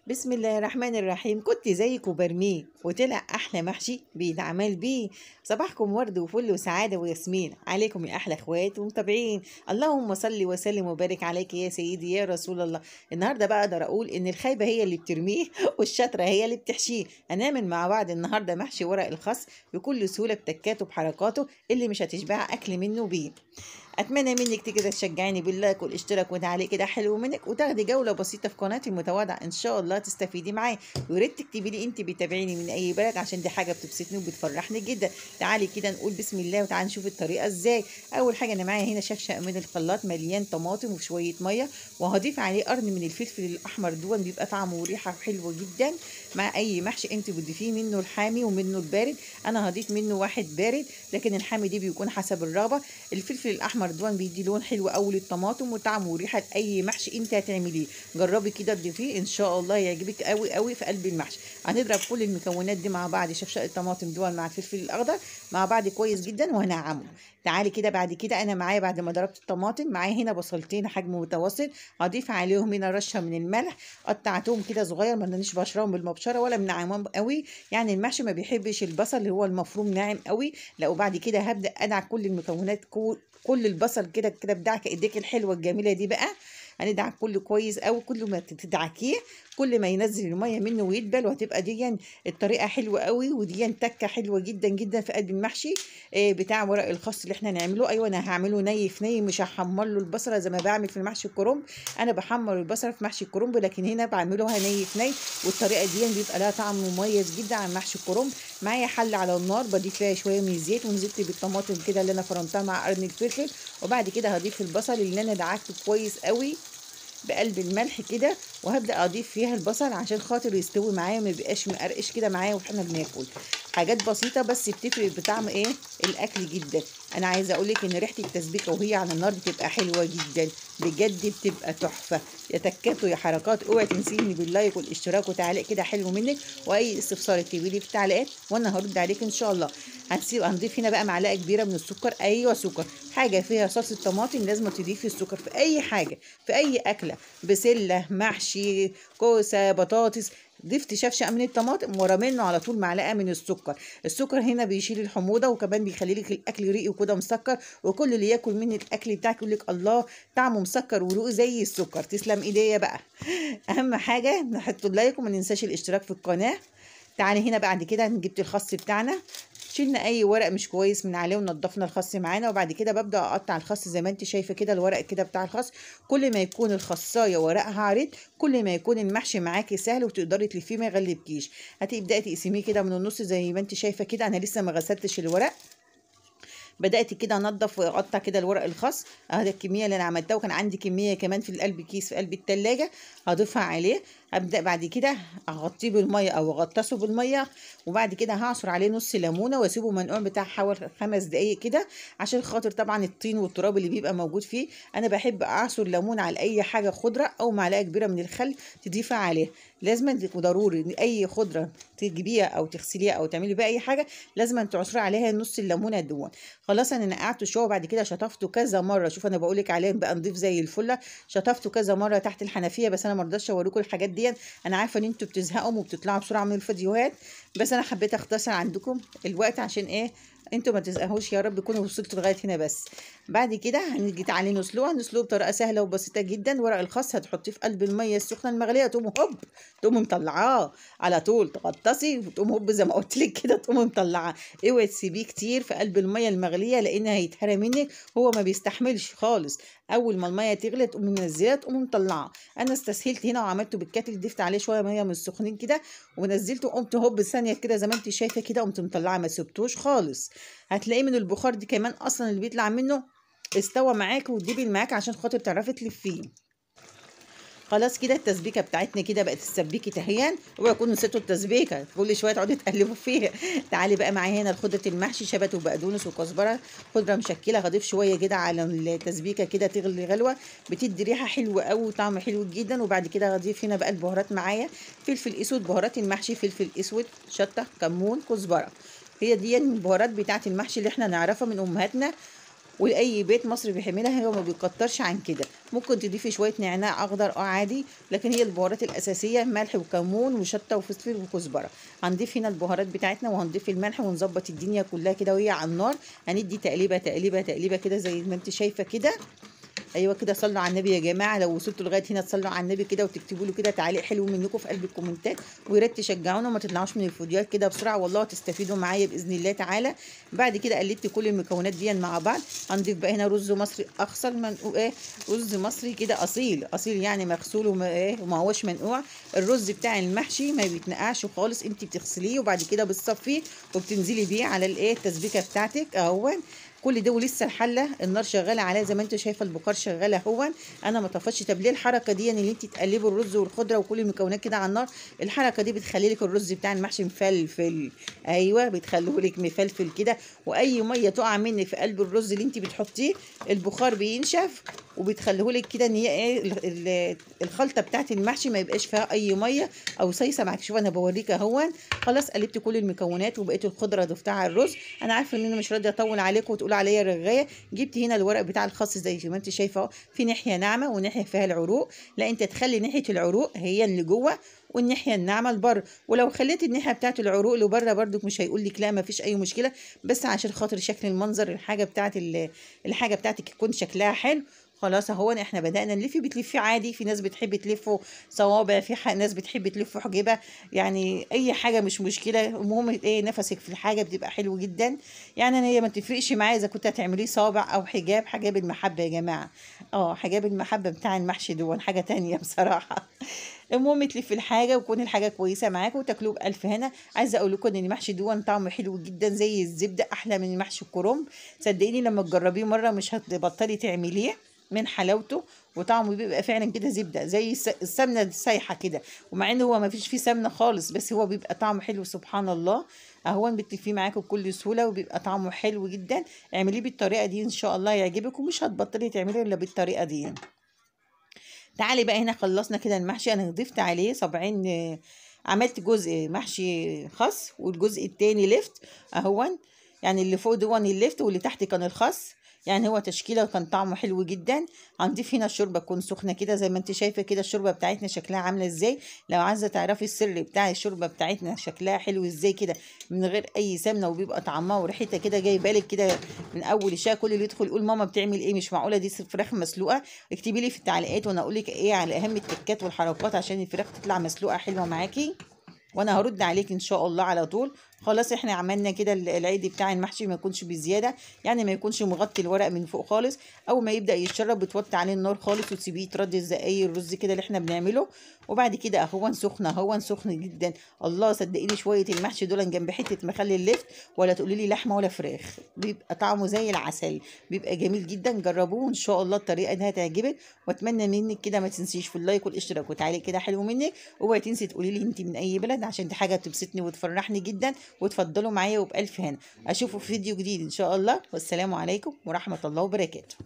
بسم الله الرحمن الرحيم. كنت زيك وبرميه وطلع احلى محشي بيتعمل بيه. صباحكم ورد وفل وسعاده وياسمين عليكم يا احلى اخوات ومتابعين. اللهم صل وسلم وبارك عليك يا سيدي يا رسول الله. النهارده بقى اقدر اقول ان الخايبه هي اللي بترميه والشاطره هي اللي بتحشيه. هنعمل مع بعض النهارده محشي ورق الخس بكل سهوله بتكاته بحركاته اللي مش هتشبع اكل منه بيه. اتمنى منك كده تشجعيني باللايك والاشتراك وتعليق كده حلو منك، وتاخدي جوله بسيطه في قناتي المتواضعه، ان شاء الله تستفيدي معايا. ويا ريت تكتبي لي انت بتابعيني من اي بلد عشان دي حاجه بتبسطني وبتفرحني جدا. تعالي كده نقول بسم الله وتعالي نشوف الطريقه ازاي. اول حاجه انا معايا هنا شفشق من الخلاط مليان طماطم وشويه ميه، وهضيف عليه قرن من الفلفل الاحمر دون بيبقى طعمه وريحه حلوه جدا. مع اي محشي انت بتضيفيه منه الحامي ومنه البارد، انا هضيف منه واحد بارد لكن الحامي دي بيكون حسب الرغبه. الفلفل الاحمر دون بيدي لون حلو قوي للطماطم وطعم وريحه لاي محشي انت هتعمليه. جربي كده تضيفيه ان شاء الله يعجبك قوي قوي في قلب المحشي. هنضرب كل المكونات دي مع بعض، شفشق الطماطم دول مع الفلفل الاخضر مع بعض كويس جدا وهنعمله. تعالي كده بعد كده انا معايا بعد ما ضربت الطماطم معايا هنا بصلتين حجم متوسط، هضيف عليهم هنا رشه من الملح، قطعتهم كده صغير، ما ننيش بشرهم بالمبشره ولا منعمهم قوي، يعني المحشي ما بيحبش البصل اللي هو المفروم ناعم قوي. لا، وبعد كده هبدا ادعك كل المكونات كل البصل كده كده بدعك ايديك الحلوه الجميله دي بقى. هندعك كله كويس قوي، كل ما تدعكيه كل ما ينزل الميه منه ويدبل، وهتبقى دي الطريقه حلوه قوي، ودي تكه حلوه جدا جدا في قلب المحشي بتاع ورق الخاص اللي احنا نعمله. ايوه انا هعمله ني في ني، مش هحمر له البصله زي ما بعمل في محشي الكرنب. انا بحمر البصله في محشي الكرنب لكن هنا بعملها ني في ني، والطريقه دي بيبقى لها طعم مميز جدا عن محشي الكرنب. معايا حله على النار بضيف فيها شويه من الزيت، ونزلت بالطماطم كده اللي انا فرمتها مع قرن الفلفل، وبعد كده هضيف البصل اللي انا دعكته كويس قوي بقلب الملح كده، وهبدا اضيف فيها البصل عشان خاطر يستوي معايا ما يبقاش مقرقش كده معايا واحنا بناكل. حاجات بسيطه بس بتفرق بطعم الاكل جدا. انا عايزه اقول لك ان ريحه التسبيكه وهي على النار بتبقى حلوه جدا بجد، بتبقى تحفه. يا تكات يا حركات، اوعي تنسيني باللايك والاشتراك وتعليق كده حلو منك، واي استفسار اكتبي لي في التعليقات وانا هرد عليك ان شاء الله. هنضيف هنا بقى معلقه كبيره من السكر، ايوه سكر. حاجه فيها صلصه طماطم لازم تضيفي السكر في اي حاجه، في اي اكله، بسله، محشي، كوسه، بطاطس. ضفت شفشق من الطماطم ورا منه على طول معلقه من السكر. السكر هنا بيشيل الحموضه وكمان بيخلي لك الاكل ريقي وكده مسكر، وكل اللي ياكل من الاكل بتاعك يقول لك الله طعمه مسكر ورقي زي السكر. تسلم ايديا بقى. اهم حاجه نحط اللايك وما ننساش الاشتراك في القناه. تعالي هنا بعد كده جبت الخس بتاعنا، شلنا اي ورق مش كويس من عليه ونضفنا الخس معانا، وبعد كده ببدا اقطع الخس زي ما انت شايفه كده الورق كده بتاع الخس. كل ما يكون الخصايه ورقها عريض كل ما يكون المحشي معاكي سهل وتقدري تلفيه ما يغلبكيش. هتبداي تقسميه كده من النص زي ما انت شايفه كده. انا لسه ما غسلتش الورق، بدات كده انضف واقطع كده الورق الخاص. اهي الكميه اللي انا عملتها، وكان عندي كميه كمان في القلب كيس في قلب التلاجة هضيفها عليه. هبدا بعد كده اغطيه بالميه او اغطسه بالميه، وبعد كده هعصر عليه نص ليمونه واسيبه منقوع بتاع حوالي 5 دقايق كده، عشان خاطر طبعا الطين والتراب اللي بيبقى موجود فيه. انا بحب اعصر ليمون على اي حاجه خضره، او معلقه كبيره من الخل تضيفها عليه. لازم ضروري ان اي خضره تجيبيها او تغسليها او تعملي بيها اي حاجه لازم تعصري عليها نص الليمونه دون. خلاص انا نقعته شويه وبعد كده شطفته كذا مره. شوف انا بقول لك عليه بقى نضيف زي الفله. شطفته كذا مره تحت الحنفيه، بس انا ما رضيتش اوريكم الحاجات دي. انا عارفه ان انتوا بتزهقوا وبتطلعوا بسرعه من الفيديوهات، بس انا حبيت اختصر عندكم الوقت عشان انتوا ما تزهقوش. يا رب تكونوا وصلتوا لغايه هنا. بس بعد كده هنيجي تعالي نسلوه بطريقه سهله وبسيطه جدا. ورق الخاص هتحطيه في قلب الميه السخنه المغليه، تقوم هوب تقوم مطلعاه على طول، تغطسي وتقوم هوب زي ما قلت لك كده تقوم مطلعاه. اوعي تسيبيه كتير في قلب الميه المغليه لان هيتهرى منك، هو ما بيستحملش خالص. اول ما الميه تغلي تقوم منزلاه تقوم مطلعاه. انا استسهلت هنا وعملته بالكاتل، ضفت عليه شويه ميه من السخنين كده ونزلته، قمت هوب ثانيه كده زي ما انت شايفه كده قمت مطلعاه، ما سبتوش خالص. هتلاقيه من البخار دي كمان اصلا اللي بيطلع منه استوى معاك وتجيبي معاك عشان خاطر تعرفي تلفيه. خلاص كده التسبيكه بتاعتنا كده بقت السبيكه تهيان. اوعوا تكونوا نسيتوا التسبيكه كل شويه تقعدوا تقلبوا فيها. تعالي بقى معايا هنا الخضره المحشي شبت وبقدونس وكزبره، خضره مشكله. هضيف شويه كده على التسبيكه كده تغلي غلوه، بتدي ريحه حلوه قوي وطعم حلو جدا. وبعد كده هضيف هنا بقى البهارات معايا، فلفل اسود، بهارات المحشي فلفل اسود، شطه، كمون، كزبره. هي دي البهارات بتاعت المحشي اللي احنا نعرفها من امهاتنا ولاي بيت مصري بيحملها، هو ما بيكترش عن كده. ممكن تضيفي شويه نعناع اخضر عادي، لكن هي البهارات الاساسيه ملح وكمون وشطه وفلفل وكزبره. هنضيف هنا البهارات بتاعتنا وهنضيف الملح ونظبط الدنيا كلها كده وهي على النار. هندي تقليبه تقليبه تقليبه كده زي ما انت شايفه كده. ايوه كده، صلوا على النبي يا جماعه. لو وصلتوا لغايه هنا تصلوا على النبي كده وتكتبوا له كده تعليق حلو منكم في قلب الكومنتات، ويا ريت تشجعونا وما تطلعوش من الفيديوهات كده بسرعه، والله هتستفيدوا معايا باذن الله تعالى. بعد كده قلبت كل المكونات دي مع بعض. هنضيف بقى هنا رز مصري اخصل منقوع، رز مصري كده اصيل اصيل يعني مغسول وما هوش منقوع. الرز بتاع المحشي ما بيتنقعش خالص، انت بتغسليه وبعد كده بتصفيه وبتنزلي بيه على التسبيكه بتاعتك اهو. كل ده ولسه الحله النار شغاله عليها زي ما انت شايفه، البخار شغاله اهو. انا ما طفش. طب ليه الحركه دي؟ ان انت تقلبي الرز والخضره وكل المكونات كده على النار، الحركه دي بتخلي لك الرز بتاع المحشي مفلفل. ايوه بتخليه لك مفلفل كده، واي ميه تقع منك في قلب الرز اللي انت بتحطيه البخار بينشف، وبتخليه لك كده ان هي الخلطه بتاعت المحشي ما يبقاش فيها اي ميه او صيصه معاك. شوف انا بوريك اهو. خلاص قلبت كل المكونات وبقيت الخضره ضفتها على الرز. انا عارفه ان انا مش راضيه اطول عليكم وتقولوا عليا رغايه. جبت هنا الورق بتاع الخس زي ما انت شايفه اهو، في ناحيه ناعمه وناحيه فيها العروق. لا انت تخلي ناحيه العروق هي اللي جوه والناحيه الناعمه لبره، ولو خليت الناحيه بتاعت العروق لبره برضك مش هيقول لك لا ما فيش اي مشكله، بس عشان خاطر شكل المنظر الحاجه بتاعتك يكون شكلها حلو. خلاص اهو احنا بدأنا نلف. بتلفي عادي، في ناس بتحب تلفه صوابع، في ناس بتحب تلفه حجبه، يعني اي حاجه مش مشكله. المهم نفسك في الحاجه بتبقى حلو جدا. يعني انا هي ما تفرقش معايا اذا كنت هتعمليه صوابع او حجاب. حجاب المحبه يا جماعه، حجاب المحبه بتاع المحشي دون حاجه تانية بصراحه. المهم تلفي الحاجه وتكون الحاجه كويسه معاكم وتاكلوه بالف هنا. عايزه اقول لكم ان المحشي دون طعمه حلو جدا زي الزبده، احلى من المحشي الكرنب. صدقيني لما تجربيه مره مش هتبطلي تعمليه من حلاوته، وطعمه بيبقى فعلا كده زبده زي السمنه السايحه كده، ومع ان هو ما فيش فيه سمنه خالص بس هو بيبقى طعمه حلو سبحان الله. اهون بتلفيه معاكم بكل سهوله وبيبقى طعمه حلو جدا. اعمليه بالطريقه دي ان شاء الله يعجبك ومش هتبطلي تعمليه الا بالطريقه دي. تعالي بقى هنا خلصنا كده المحشي. انا ضفت عليه صبعين، عملت جزء محشي خس والجزء التاني لفت اهون. يعني اللي فوق دون اللفت واللي تحت كان الخس. يعني هو تشكيله كان طعمه حلو جدا. هنضيف هنا الشوربه تكون سخنه كده زي ما انت شايفه كده. الشوربه بتاعتنا شكلها عامله ازاي؟ لو عايزه تعرفي السر بتاع الشوربه بتاعتنا شكلها حلو ازاي كده من غير اي سمنه وبيبقى طعمها وريحتها كده جايبه لك كده من اول الشاي، كل اللي يدخل يقول ماما بتعمل ايه، مش معقوله دي فراخ مسلوقه. اكتبي لي في التعليقات وانا اقول لك ايه على اهم التكات والحركات عشان الفراخ تطلع مسلوقه حلوه معاكي، وانا هرد عليك ان شاء الله على طول. خلاص احنا عملنا كده العيد بتاع المحشي ما يكونش بزياده، يعني ما يكونش مغطي الورق من فوق خالص. اول ما يبدا يتشرب بتوطي عليه النار خالص وتسيبيه يترد زي الرز كده اللي احنا بنعمله. وبعد كده اهون سخنه اهون سخن جدا. الله صدقيني شويه المحشي دول جنب حته مخلي اللفت، ولا تقولي لي لحمه ولا فراخ، بيبقى طعمه زي العسل، بيبقى جميل جدا. جربوه ان شاء الله الطريقه دي هتعجبك. واتمنى منك كده ما تنسيش في اللايك والاشتراك وتعالي كده حلو منك. اوعي تنسي تقولي لي انت من اي بلد عشان دي حاجه بتبسطني وتفرحني جدا. وتفضلوا معايا وبألف هنا. اشوفكم في فيديو جديد ان شاء الله، والسلام عليكم ورحمه الله وبركاته.